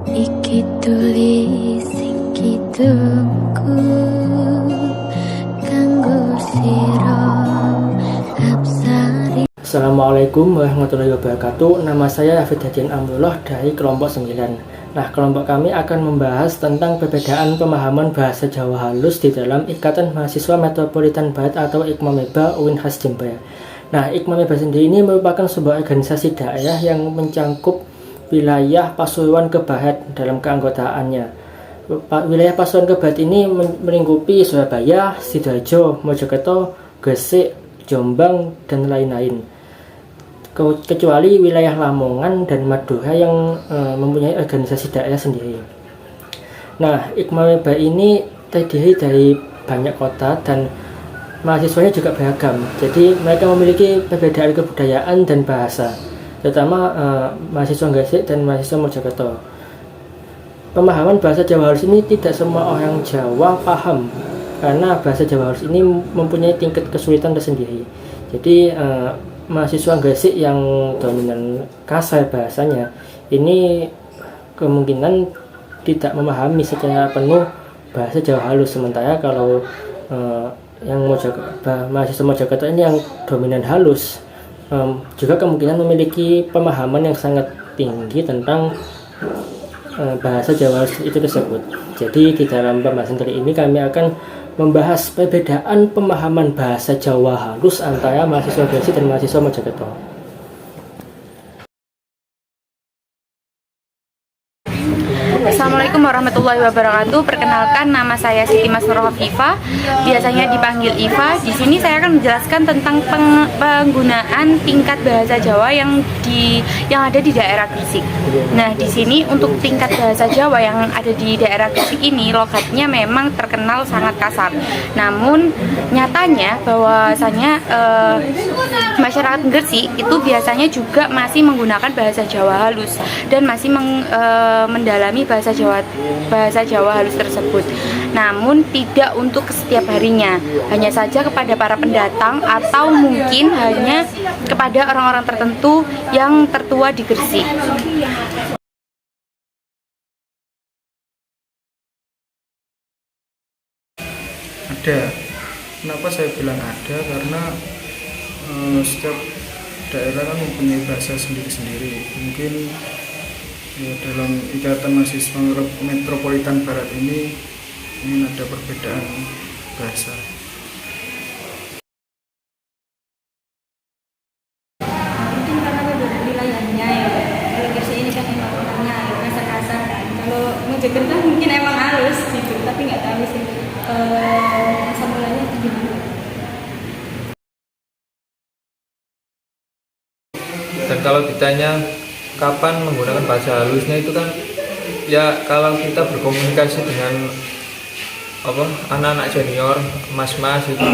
Iki tulis iki tungku kanggo sira absari. Assalamualaikum warahmatullahi wabarakatuh. Nama saya Hafid Hadian Amrullah dari kelompok 9. Nah, kelompok kami akan membahas tentang perbedaan pemahaman bahasa Jawa halus di dalam Ikatan Mahasiswa Metropolitan Barat atau IKMAMEBA UIN Khas Jember. Nah, IKMAMEBA sendiri ini merupakan sebuah organisasi daerah yang mencangkup wilayah Pasuruan ke Barat dalam keanggotaannya. Wilayah Pasuruan ke Barat ini melingkupi Surabaya, Sidoarjo, Mojokerto, Gresik, Jombang, dan lain-lain. Kecuali wilayah Lamongan dan Madura yang mempunyai organisasi daerah sendiri. Nah, IKMAMEBA ini terdiri dari banyak kota dan mahasiswanya juga beragam. Jadi mereka memiliki perbedaan kebudayaan dan bahasa, terutama mahasiswa Gresik dan mahasiswa Mojokerto. Pemahaman bahasa Jawa halus ini tidak semua orang Jawa paham, karena bahasa Jawa halus ini mempunyai tingkat kesulitan tersendiri. Jadi mahasiswa Gresik yang dominan kasar bahasanya ini kemungkinan tidak memahami secara penuh bahasa Jawa halus, sementara kalau yang mahasiswa Mojokerto ini yang dominan halus juga kemungkinan memiliki pemahaman yang sangat tinggi tentang bahasa Jawa halus itu tersebut. Jadi di dalam pembahasan kali ini kami akan membahas perbedaan pemahaman bahasa Jawa halus antara mahasiswa Gresik dan mahasiswa Mojokerto. Assalamualaikum warahmatullahi wabarakatuh. Perkenalkan, nama saya Siti Masnur Hofifa, biasanya dipanggil Iva. Di sini saya akan menjelaskan tentang penggunaan tingkat bahasa Jawa yang ada di daerah Gresik. Nah, di sini untuk tingkat bahasa Jawa yang ada di daerah Gresik ini logatnya memang terkenal sangat kasar. Namun nyatanya bahwasanya masyarakat Gresik itu biasanya juga masih menggunakan bahasa Jawa halus dan masih mendalami bahasa Jawa halus tersebut. Namun tidak untuk setiap harinya, hanya saja kepada para pendatang atau mungkin hanya kepada orang-orang tertentu yang tertua di Gresik. Ada. Kenapa saya bilang ada? Karena setiap daerah kan mempunyai bahasa sendiri-sendiri. Mungkin ya, dalam Ikatan Mahasiswa Metropolitan Barat ini ada perbedaan bahasa. Mungkin karena perbedaan wilayahnya ya. Kalau Gresik ini kan emang orangnya kasar-kasar kan. Kalau Mojokerto mungkin emang halus gitu, tapi nggak tahu sih asal mulanya itu gimana. Dan kalau ditanya kapan menggunakan bahasa halusnya, itu kan ya kalau kita berkomunikasi dengan anak-anak senior, mas-mas itu,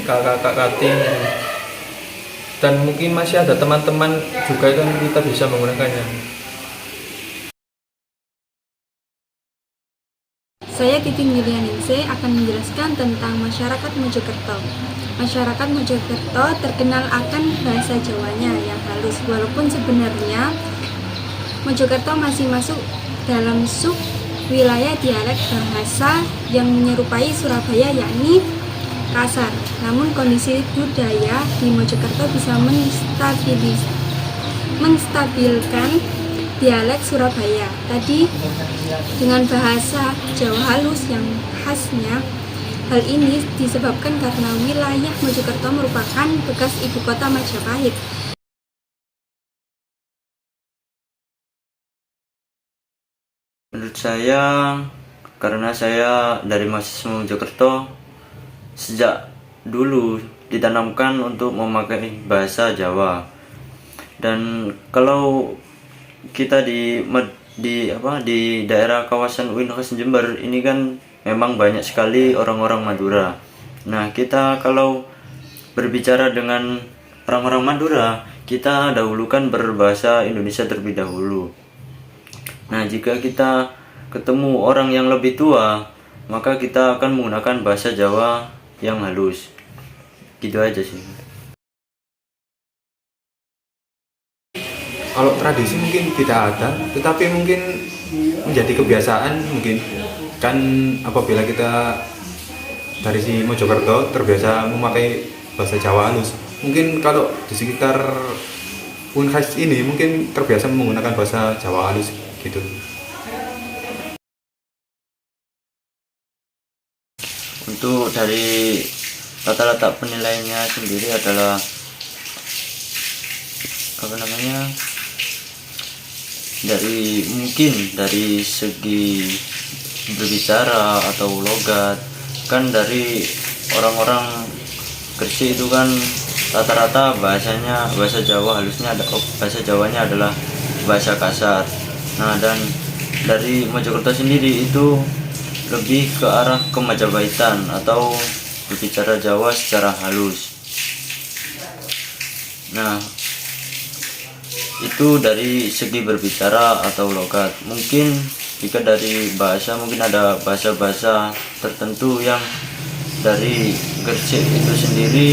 kakak-kakak kating, dan mungkin masih ada teman-teman juga kan kita bisa menggunakannya. Saya Titin Yulianingsih akan menjelaskan tentang masyarakat Mojokerto. Masyarakat Mojokerto terkenal akan bahasa Jawanya yang halus, walaupun sebenarnya Mojokerto masih masuk dalam sub wilayah dialek bahasa yang menyerupai Surabaya, yakni kasar. Namun kondisi budaya di Mojokerto bisa menstabilkan dialek Surabaya tadi dengan bahasa Jawa halus yang khasnya. Hal ini disebabkan karena wilayah Mojokerto merupakan bekas ibu kota Majapahit. Menurut saya, karena saya dari mahasiswa Mojokerto, sejak dulu ditanamkan untuk memakai bahasa Jawa. Dan kalau kita di daerah kawasan UIN Khas Jember ini kan memang banyak sekali orang-orang Madura. Nah, kita kalau berbicara dengan orang-orang Madura, kita dahulukan berbahasa Indonesia terlebih dahulu. Nah, jika kita ketemu orang yang lebih tua, maka kita akan menggunakan bahasa Jawa yang halus. Gitu aja sih. kalau tradisi mungkin tidak ada, tetapi mungkin menjadi kebiasaan mungkin. Kan apabila kita dari si Mojokerto terbiasa memakai bahasa Jawa halus, mungkin kalau di sekitar Unhas ini mungkin terbiasa menggunakan bahasa Jawa halus gitu. Untuk dari rata-rata penilaiannya sendiri adalah dari segi berbicara atau logat, kan dari orang-orang Gresik itu kan rata-rata bahasa Jawanya adalah bahasa kasar. Nah, dan dari Mojokerto sendiri itu lebih ke arah ke-Majapahtan atau berbicara Jawa secara halus. Nah, itu dari segi berbicara atau logat. Mungkin jika dari bahasa, mungkin ada bahasa-bahasa tertentu yang dari Gresik itu sendiri,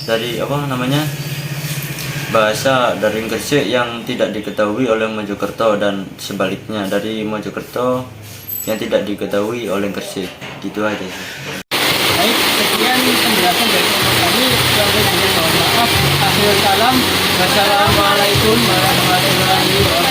dari bahasa dari Gresik yang tidak diketahui oleh Mojokerto, dan sebaliknya dari Mojokerto yang tidak diketahui oleh Gresik. Gitu aja sih. Baik, sekian penjelasan dari kelompok kami. Mohon maaf. Akhirul kalam. Wassalamualaikum warahmatullahi wabarakatuh.